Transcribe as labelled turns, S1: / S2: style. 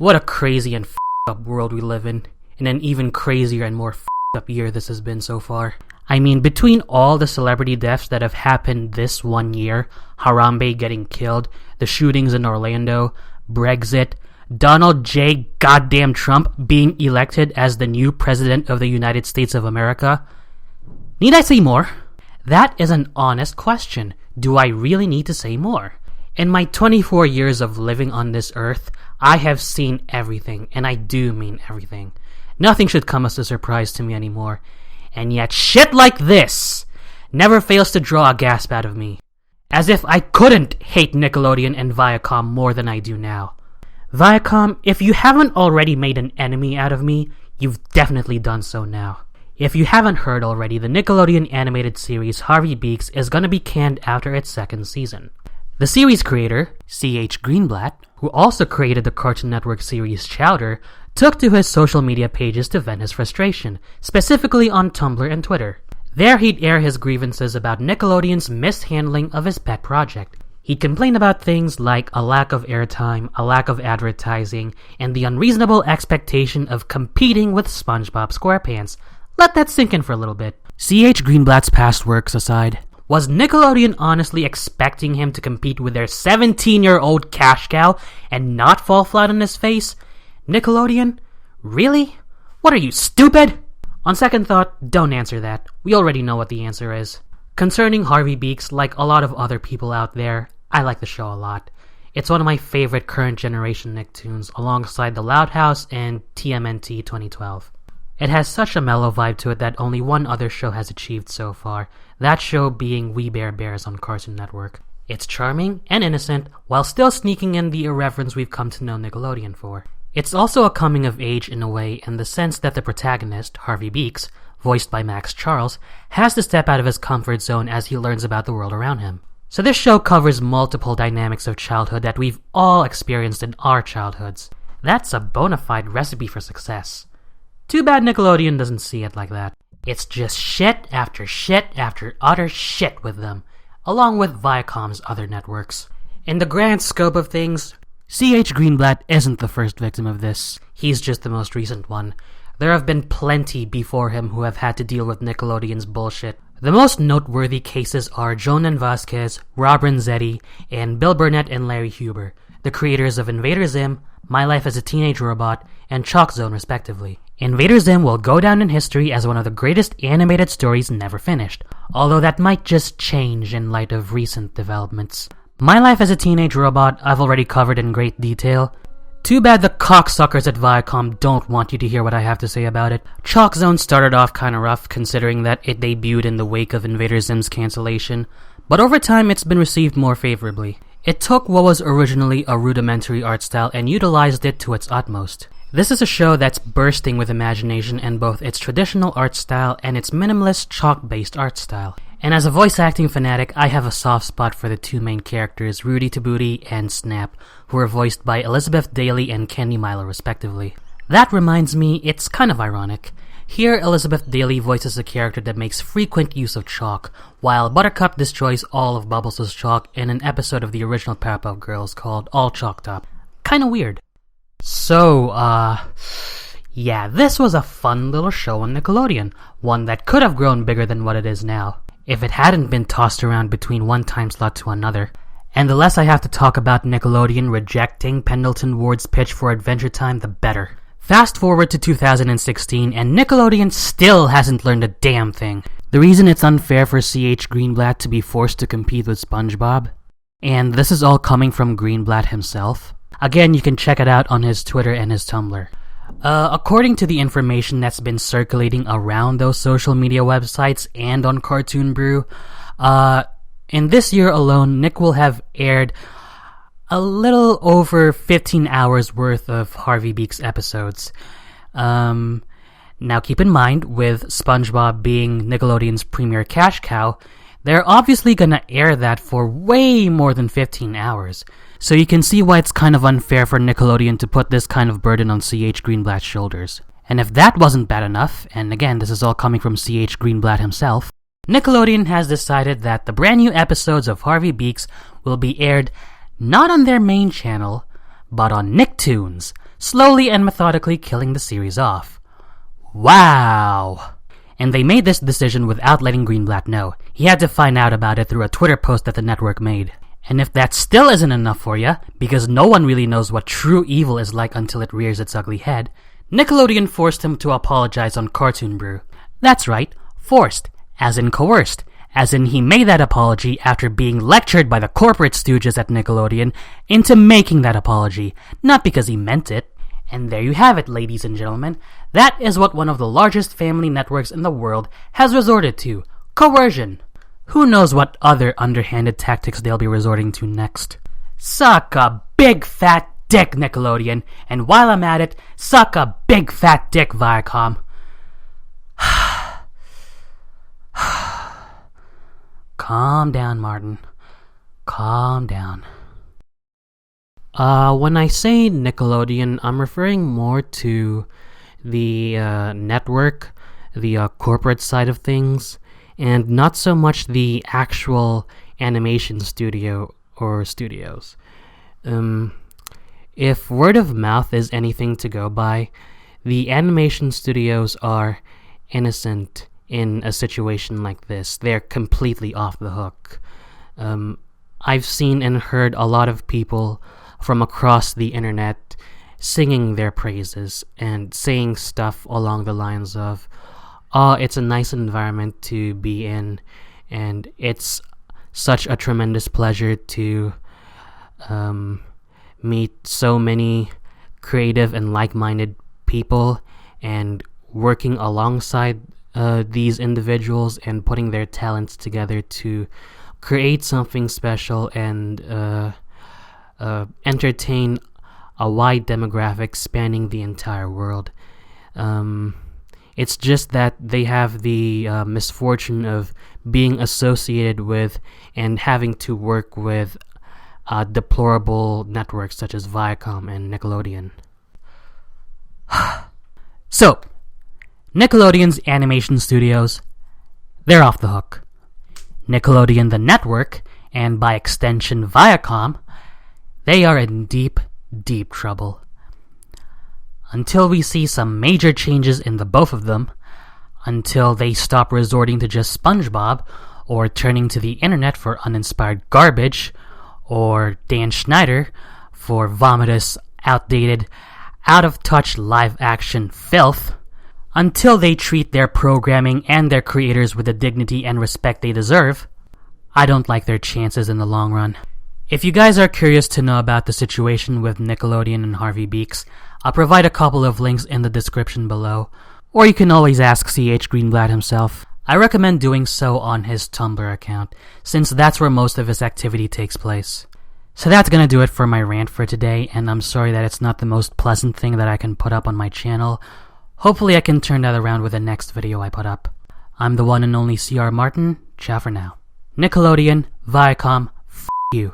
S1: What a crazy and up world we live in, and an even crazier and more up year this has been so far. I mean, between all the celebrity deaths that have happened this 1 year, Harambe getting killed, the shootings in Orlando, Brexit, Donald J. Goddamn Trump being elected as the new president of the United States of America. Need I say more? That is an honest question. Do I really need to say more? In my 24 years of living on this earth, I have seen everything, and I do mean everything. Nothing should come as a surprise to me anymore. And yet shit like this never fails to draw a gasp out of me. As if I couldn't hate Nickelodeon and Viacom more than I do now. Viacom, if you haven't already made an enemy out of me, you've definitely done so now. If you haven't heard already, the Nickelodeon animated series Harvey Beaks is gonna be canned after its second season. The series creator, C.H. Greenblatt, who also created the Cartoon Network series Chowder, took to his social media pages to vent his frustration, specifically on Tumblr and Twitter. There he'd air his grievances about Nickelodeon's mishandling of his pet project. He'd complain about things like a lack of airtime, a lack of advertising, and the unreasonable expectation of competing with SpongeBob SquarePants. Let that sink in for a little bit. C.H. Greenblatt's past works aside, was Nickelodeon honestly expecting him to compete with their 17-year-old cash cow and not fall flat on his face? Nickelodeon? Really? What are you, stupid? On second thought, don't answer that. We already know what the answer is. Concerning Harvey Beaks, like a lot of other people out there, I like the show a lot. It's one of my favorite current generation Nicktoons, alongside The Loud House and TMNT 2012. It has such a mellow vibe to it that only one other show has achieved so far, that show being We Bare Bears on Cartoon Network. It's charming and innocent, while still sneaking in the irreverence we've come to know Nickelodeon for. It's also a coming of age in a way, in the sense that the protagonist, Harvey Beaks, voiced by Max Charles, has to step out of his comfort zone as he learns about the world around him. So this show covers multiple dynamics of childhood that we've all experienced in our childhoods. That's a bona fide recipe for success. Too bad Nickelodeon doesn't see it like that. It's just shit after utter shit with them, along with Viacom's other networks. In the grand scope of things, C.H. Greenblatt isn't the first victim of this. He's just the most recent one. There have been plenty before him who have had to deal with Nickelodeon's bullshit. The most noteworthy cases are Jonan Vasquez, Rob Renzetti, and Bill Burnett and Larry Huber, the creators of Invader Zim, My Life as a Teenage Robot, and Chalk Zone respectively. Invader Zim will go down in history as one of the greatest animated stories never finished, although that might just change in light of recent developments. My Life as a Teenage Robot I've already covered in great detail. Too bad the cocksuckers at Viacom don't want you to hear what I have to say about it. Chalk Zone started off kinda rough considering that it debuted in the wake of Invader Zim's cancellation, but over time it's been received more favorably. It took what was originally a rudimentary art style and utilized it to its utmost. This is a show that's bursting with imagination in both its traditional art style and its minimalist chalk-based art style. And as a voice acting fanatic, I have a soft spot for the two main characters, Rudy Tabooty and Snap, who are voiced by Elizabeth Daily and Candy Milo respectively. That reminds me, it's kind of ironic. Here, Elizabeth Daily voices a character that makes frequent use of chalk, while Buttercup destroys all of Bubbles' chalk in an episode of the original Powerpuff Girls called All Chalked Up. Kinda weird. So, yeah, this was a fun little show on Nickelodeon, one that could have grown bigger than what it is now, if it hadn't been tossed around between one time slot to another. And the less I have to talk about Nickelodeon rejecting Pendleton Ward's pitch for Adventure Time, the better. Fast forward to 2016, and Nickelodeon still hasn't learned a damn thing. The reason it's unfair for C.H. Greenblatt to be forced to compete with SpongeBob? And this is all coming from Greenblatt himself. Again, you can check it out on his Twitter and his Tumblr. According to the information that's been circulating around those social media websites and on Cartoon Brew, in this year alone, Nick will have aired a little over 15 hours worth of Harvey Beaks episodes. Now keep in mind, with SpongeBob being Nickelodeon's premier cash cow, they're obviously gonna air that for way more than 15 hours. So you can see why it's kind of unfair for Nickelodeon to put this kind of burden on C.H. Greenblatt's shoulders. And if that wasn't bad enough, and again this is all coming from C.H. Greenblatt himself, Nickelodeon has decided that the brand new episodes of Harvey Beaks will be aired not on their main channel, but on Nicktoons, slowly and methodically killing the series off. Wow! And they made this decision without letting Greenblatt know. He had to find out about it through a Twitter post that the network made. And if that still isn't enough for ya, because no one really knows what true evil is like until it rears its ugly head, Nickelodeon forced him to apologize on Cartoon Brew. That's right, forced, as in coerced, as in he made that apology after being lectured by the corporate stooges at Nickelodeon into making that apology, not because he meant it. And there you have it, ladies and gentlemen. That is what one of the largest family networks in the world has resorted to, coercion. Who knows what other underhanded tactics they'll be resorting to next. Suck a big fat dick, Nickelodeon, and while I'm at it, suck a big fat dick, Viacom. Calm down, Martin. Calm down. When I say Nickelodeon, I'm referring more to the network, the corporate side of things, and not so much the actual animation studio or studios. If word of mouth is anything to go by, the animation studios are innocent in a situation like this. They're completely off the hook. I've seen and heard a lot of people from across the internet singing their praises and saying stuff along the lines of, "Oh, it's a nice environment to be in, and it's such a tremendous pleasure to meet so many creative and like-minded people, and working alongside these individuals and putting their talents together to create something special and entertain a wide demographic spanning the entire world." It's just that they have the misfortune of being associated with and having to work with deplorable networks such as Viacom and Nickelodeon. So, Nickelodeon's animation studios, they're off the hook. Nickelodeon the network, and by extension Viacom, they are in deep, deep trouble. Until we see some major changes in the both of them, until they stop resorting to just SpongeBob, or turning to the internet for uninspired garbage, or Dan Schneider for vomitous, outdated, out-of-touch live-action filth, until they treat their programming and their creators with the dignity and respect they deserve, I don't like their chances in the long run. If you guys are curious to know about the situation with Nickelodeon and Harvey Beaks, I'll provide a couple of links in the description below, or you can always ask CH Greenblatt himself. I recommend doing so on his Tumblr account, since that's where most of his activity takes place. So that's gonna do it for my rant for today, and I'm sorry that it's not the most pleasant thing that I can put up on my channel. Hopefully I can turn that around with the next video I put up. I'm the one and only CR Martin. Ciao for now. Nickelodeon, Viacom, f*** you.